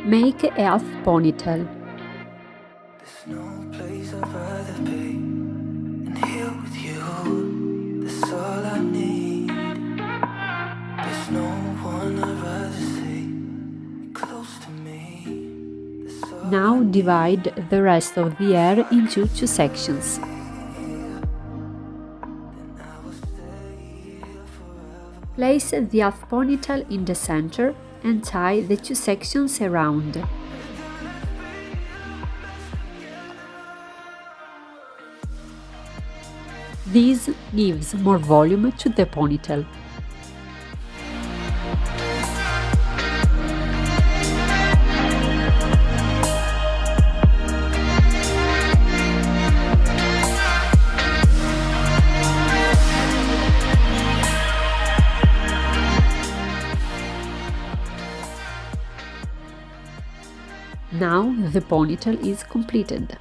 Make a half ponytail. There's no place I'd rather be than here with you. That's all I need. There's no one I'd rather see close to me. That's all Now divide the rest of the hair into two sections. Place the half ponytail in the center and tie the two sections around. This gives more volume to the ponytail. Now the ponytail is completed.